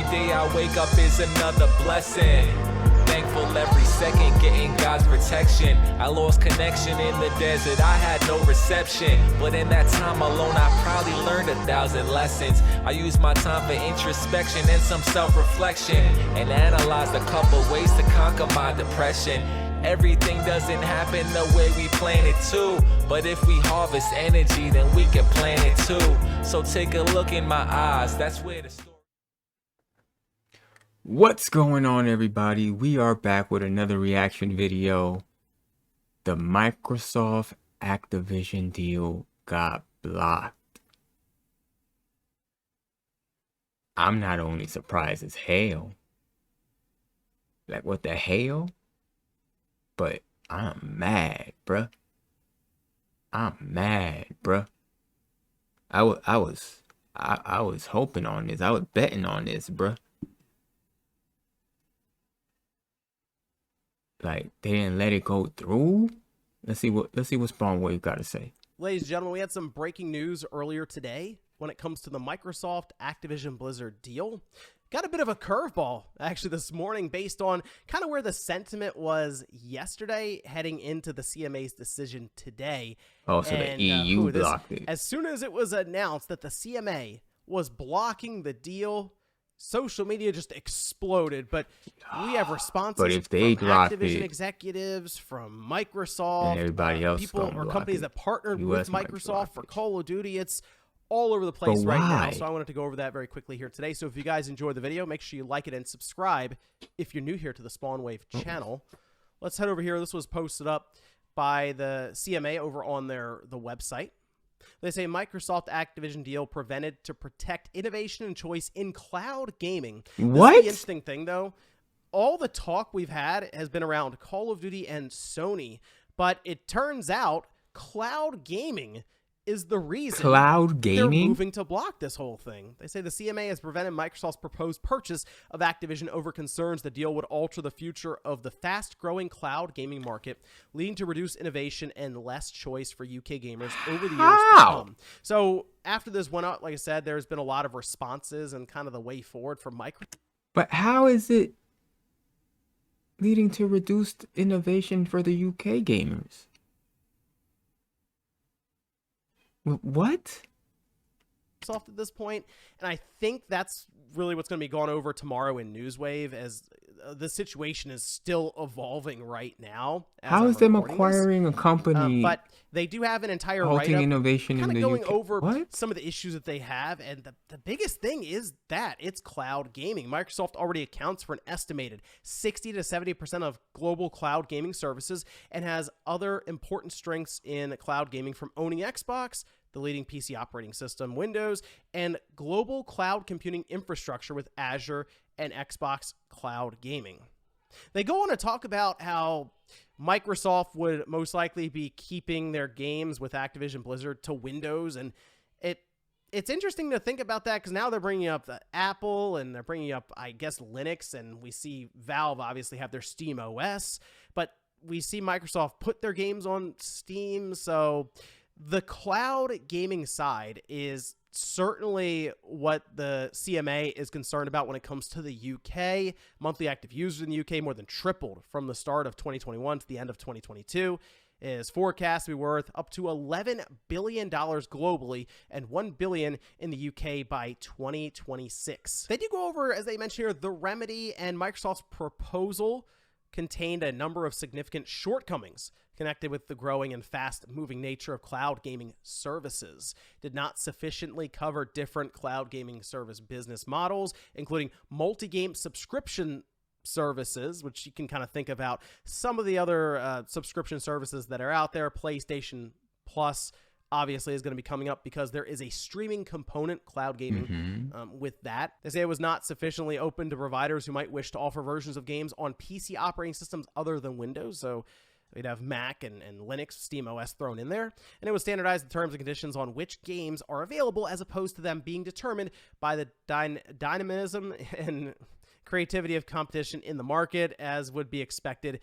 day I wake up is another blessing. Thankful every second, getting God's protection. I lost connection in the desert, I had no reception. But in that time alone, I probably learned 1,000 lessons. I used my time for introspection and some self-reflection, and analyzed a couple ways to conquer my depression. Everything doesn't happen the way we plan it to, but if we harvest energy, then we can plan it too. So take a look in my eyes, that's where the story. What's going on, everybody? We are back with another reaction video. The Microsoft Activision deal got blocked. I'm not only surprised as hell, like what the hell, but I'm mad, bruh. I'm mad, bruh. I was hoping on this. I was betting on this, bruh. Like, they didn't let it go through. Let's see what Spawn Wave got to say. Ladies and gentlemen, we had some breaking news earlier today when it comes to the Microsoft Activision Blizzard deal. Got a bit of a curveball actually this morning based on kind of where the sentiment was yesterday heading into the CMA's decision today. Oh, so the EU blocked it. As soon as it was announced that the CMA was blocking the deal, social media just exploded. But we have responses but if they from Activision executives, from Microsoft, and everybody else, people or companies that partnered with Microsoft for Call of Duty. It's all over the place right now, so I wanted to go over that very quickly here today. So if you guys enjoyed the video, make sure you like it and subscribe if you're new here to the Spawn Wave channel. Let's head over here. This was posted up by the CMA over on the website. They say Microsoft Activision deal prevented to protect innovation and choice in cloud gaming. What? This is the interesting thing, though. All the talk we've had has been around Call of Duty and Sony, but it turns out cloud gaming is the reason they're moving to block this whole thing. They say the CMA has prevented Microsoft's proposed purchase of Activision over concerns the deal would alter the future of the fast-growing cloud gaming market, leading to reduced innovation and less choice for UK gamers over the years to come. So after this went out, like I said, there's been a lot of responses and kind of the way forward for Microsoft. But how is it leading to reduced innovation for the UK gamers? What? At this point, and I think that's really what's going to be gone over tomorrow in Newswave, as the situation is still evolving right now. How is them acquiring a company? But they do have an entire writing innovation kind in of the going UK. over some of the issues that they have, and the biggest thing is that it's cloud gaming. Microsoft already accounts for an estimated 60 to 70% of global cloud gaming services and has other important strengths in cloud gaming, from owning Xbox, the leading PC operating system, Windows, and global cloud computing infrastructure with Azure and Xbox Cloud Gaming. They go on to talk about how Microsoft would most likely be keeping their games with Activision Blizzard to Windows, and it's interesting to think about that, because now they're bringing up the Apple, and they're bringing up, I guess, Linux, and we see Valve obviously have their Steam OS, but we see Microsoft put their games on Steam. So the cloud gaming side is certainly what the CMA is concerned about when it comes to the UK. Monthly active users in the UK more than tripled from the start of 2021 to the end of 2022. It is forecast to be worth up to $11 billion globally and $1 billion in the UK by 2026. They do go over, as they mentioned here, the remedy, and Microsoft's proposal contained a number of significant shortcomings connected with the growing and fast-moving nature of cloud gaming services. Did not sufficiently cover different cloud gaming service business models, including multi-game subscription services, which you can kind of think about some of the other subscription services that are out there. PlayStation Plus obviously is going to be coming up because there is a streaming component, cloud gaming, with that. They say it was not sufficiently open to providers who might wish to offer versions of games on PC operating systems other than Windows. So we'd have Mac and Linux, Steam OS thrown in there. And it was standardized the terms and conditions on which games are available, as opposed to them being determined by the dynamism and creativity of competition in the market, as would be expected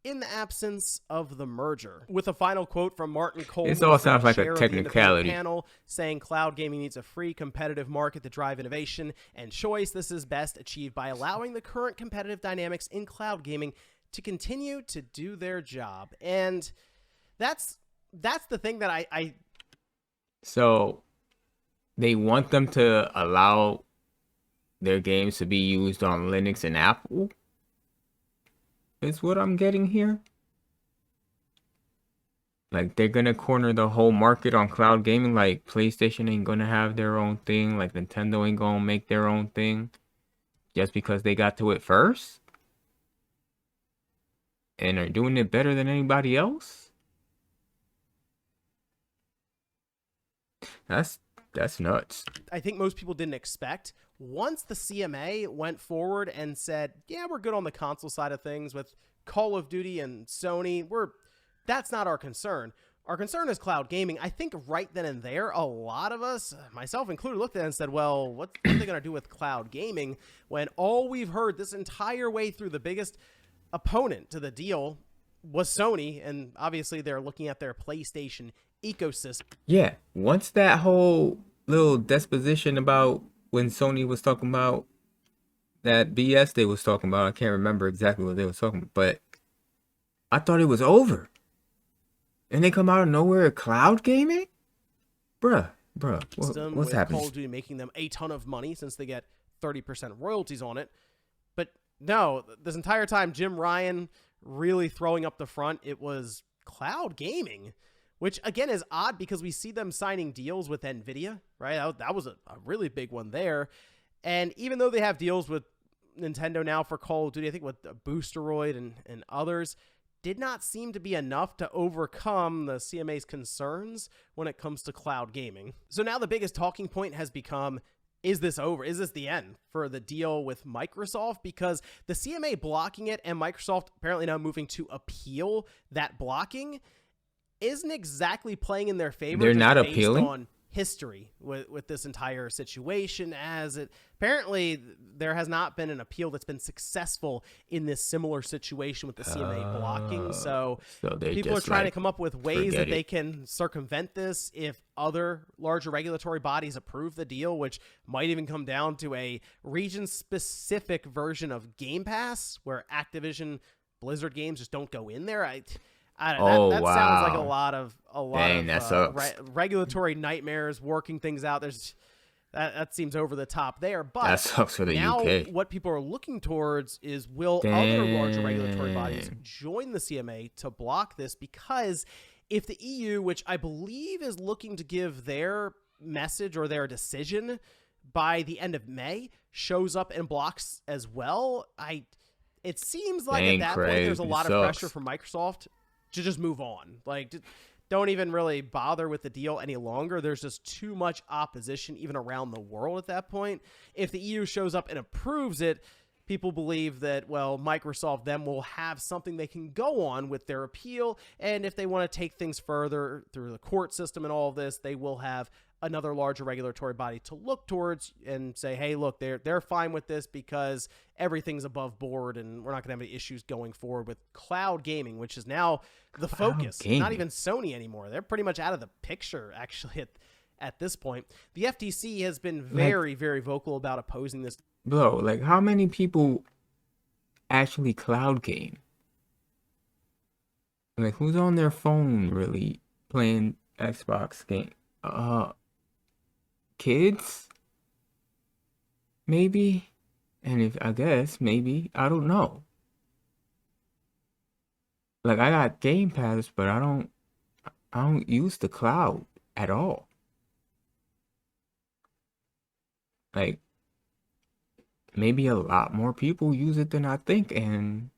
in the absence of the merger. With a final quote from Martin Cole, This all sounds like a chair of the independent technicality. panel, saying cloud gaming needs a free, competitive market to drive innovation and choice. This is best achieved by allowing the current competitive dynamics in cloud gaming to continue to do their job. And that's the thing that I So they want them to allow their games to be used on Linux and Apple? Is what I'm getting here? Like, they're gonna corner the whole market on cloud gaming. Like, PlayStation ain't gonna have their own thing. Like, Nintendo ain't gonna make their own thing just because they got to it first and are doing it better than anybody else. That's nuts. I think most people didn't expect. Once the CMA went forward and said, yeah, we're good on the console side of things with Call of Duty and Sony, that's not our concern. Our concern is cloud gaming. I think right then and there, a lot of us, myself included, looked at it and said, well, what are they going to do with cloud gaming when all we've heard this entire way through, the biggest opponent to the deal was Sony, and obviously they're looking at their PlayStation ecosystem. Yeah, once that whole little disposition about when Sony was talking about that BS they was talking about, I can't remember exactly what they was talking about, but I thought it was over. And they come out of nowhere, cloud gaming? Bruh, what's happening? Call of Duty making them a ton of money since they get 30% royalties on it. But no, this entire time, Jim Ryan really throwing up the front, it was cloud gaming, which again is odd because we see them signing deals with NVIDIA, right? That was a really big one there. And even though they have deals with Nintendo now for Call of Duty, I think with Boosteroid and others, did not seem to be enough to overcome the CMA's concerns when it comes to cloud gaming. So now the biggest talking point has become, is this over? Is this the end for the deal with Microsoft? Because the CMA blocking it and Microsoft apparently now moving to appeal that blocking isn't exactly playing in their favor. They're not based appealing? on history with this entire situation, as it apparently there has not been an appeal that's been successful in this similar situation with the CMA blocking. So people are trying to come up with ways that they can circumvent this if other larger regulatory bodies approve the deal, which might even come down to a region-specific version of Game Pass where Activision Blizzard games just don't go in there. I don't know. That sounds like a lot of regulatory nightmares, working things out. That seems over the top there. But that sucks for the now UK. What people are looking towards is, will other larger regulatory bodies join the CMA to block this? Because if the EU, which I believe is looking to give their message or their decision by the end of May, shows up and blocks as well, it seems like at that point there's a lot of pressure from Microsoft to just move on. Like, don't even really bother with the deal any longer. There's just too much opposition even around the world at that point. If the EU shows up and approves it, people believe that, well, Microsoft then will have something they can go on with their appeal. And if they want to take things further through the court system and all of this, they will have another larger regulatory body to look towards and say, hey, look, they're fine with this because everything's above board and we're not going to have any issues going forward with cloud gaming, which is now the focus. Not even Sony anymore. They're pretty much out of the picture, actually, at this point. The FTC has been very, very vocal about opposing this. Bro, like, how many people actually cloud game? Like, who's on their phone really playing Xbox game? Kids? Maybe? And if I guess, maybe, I don't know. Like, I got Game Pass, but I don't use the cloud at all. Like, maybe a lot more people use it than I think, and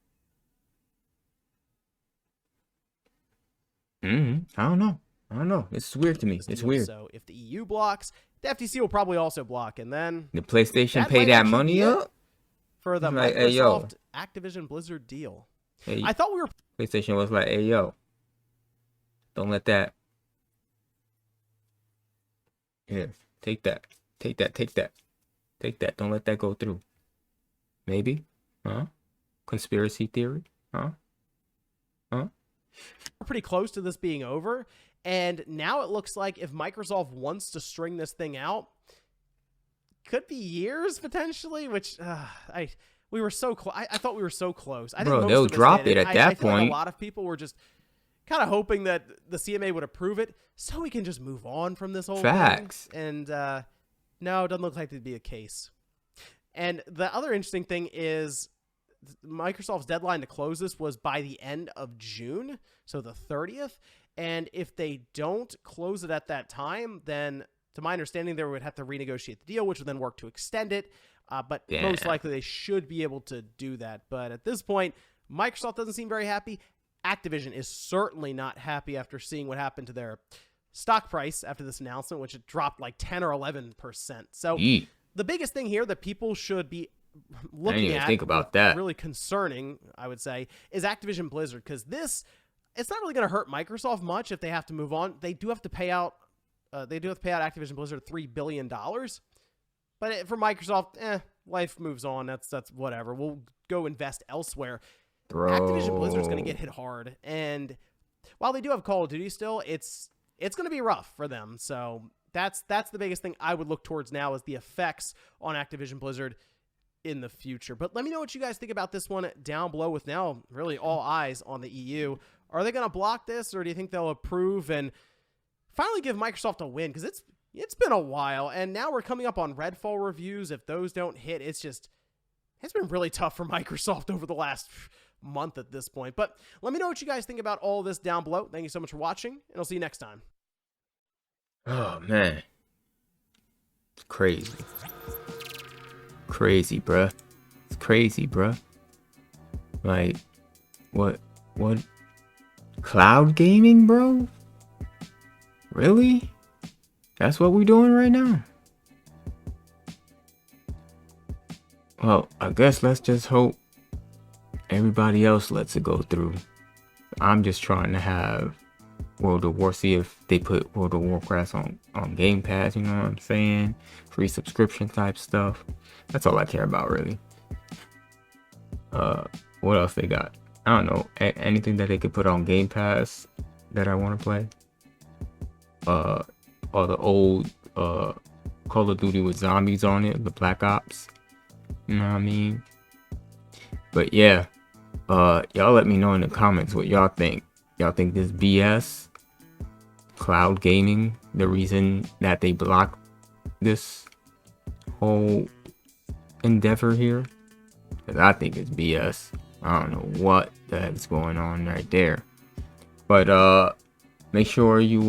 I don't know. It's weird to me. It's weird. So if the EU blocks, the FTC will probably also block, and then the PlayStation pay that money up for the like, Microsoft hey, yo. Activision Blizzard deal. Hey, I thought we were PlayStation was like, hey yo, don't let that. Here, take that. Don't let that go through. Maybe, huh? Conspiracy theory, huh? Huh? We're pretty close to this being over. And now it looks like if Microsoft wants to string this thing out, could be years potentially, which we were so close. I thought we were so close. I think Bro, most they'll of us drop did. it at I that feel like point. a lot of people were just kind of hoping that the CMA would approve it so we can just move on from this whole Facts. thing. And no, it doesn't look like it'd be a case. And the other interesting thing is Microsoft's deadline to close this was by the end of June, so the 30th. And if they don't close it at that time, then to my understanding, they would have to renegotiate the deal, which would then work to extend it. But most likely they should be able to do that. But at this point, Microsoft doesn't seem very happy. Activision is certainly not happy after seeing what happened to their stock price after this announcement, which it dropped like 10 or 11%. So the biggest thing here that people should be looking at, think about that. Really concerning, I would say, is Activision Blizzard, because it's not really going to hurt Microsoft much if they have to move on. They do have to pay out Activision Blizzard $3 billion. But for Microsoft, life moves on. That's whatever. We'll go invest elsewhere. Bro. Activision Blizzard's going to get hit hard. And while they do have Call of Duty still, it's going to be rough for them. So that's the biggest thing I would look towards now, is the effects on Activision Blizzard in the future. But let me know what you guys think about this one down below, with now really all eyes on the EU. Are they going to block this, or do you think they'll approve and finally give Microsoft a win? Because it's been a while, and now we're coming up on Redfall reviews. If those don't hit, it's been really tough for Microsoft over the last month at this point. But let me know what you guys think about all of this down below. Thank you so much for watching, and I'll see you next time. Oh, man. It's crazy. Crazy, bruh. It's crazy, bruh. Like, what? Cloud gaming, bro? Really? That's what we're doing right now? Well, I guess let's just hope everybody else lets it go through. I'm just trying to have World of War, see if they put World of Warcraft on Game Pass, you know what I'm saying? Free subscription type stuff. That's all I care about, really. What else they got? I don't know. Anything that they could put on Game Pass that I want to play. All the old Call of Duty with zombies on it, the Black Ops. You know what I mean? But yeah, y'all let me know in the comments what y'all think. Y'all think this BS? Cloud gaming, the reason that they blocked this whole endeavor here? Because I think it's BS. I don't know what the heck's going on right there. But make sure you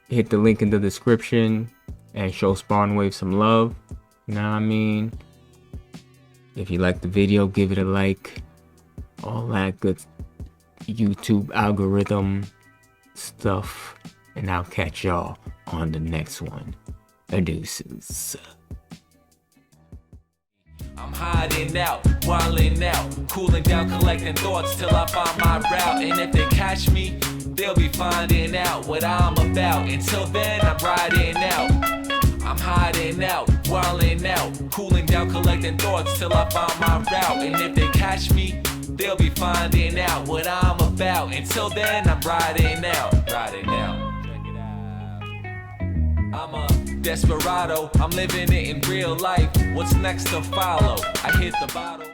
hit the link in the description and show Spawnwave some love. You know what I mean? If you like the video, give it a like. All that good YouTube algorithm stuff. And I'll catch y'all on the next one. Deuces. I'm hiding out, wilding out, cooling down, collecting thoughts till I find my route. And if they catch me, they'll be finding out what I'm about. Until then, I'm riding out. I'm hiding out, wilding out, cooling down, collecting thoughts till I find my route. And if they catch me, they'll be finding out what I'm about. Until then, I'm riding out. Check it out. I'm a desperado, I'm living it in real life. What's next to follow? I hit the bottle.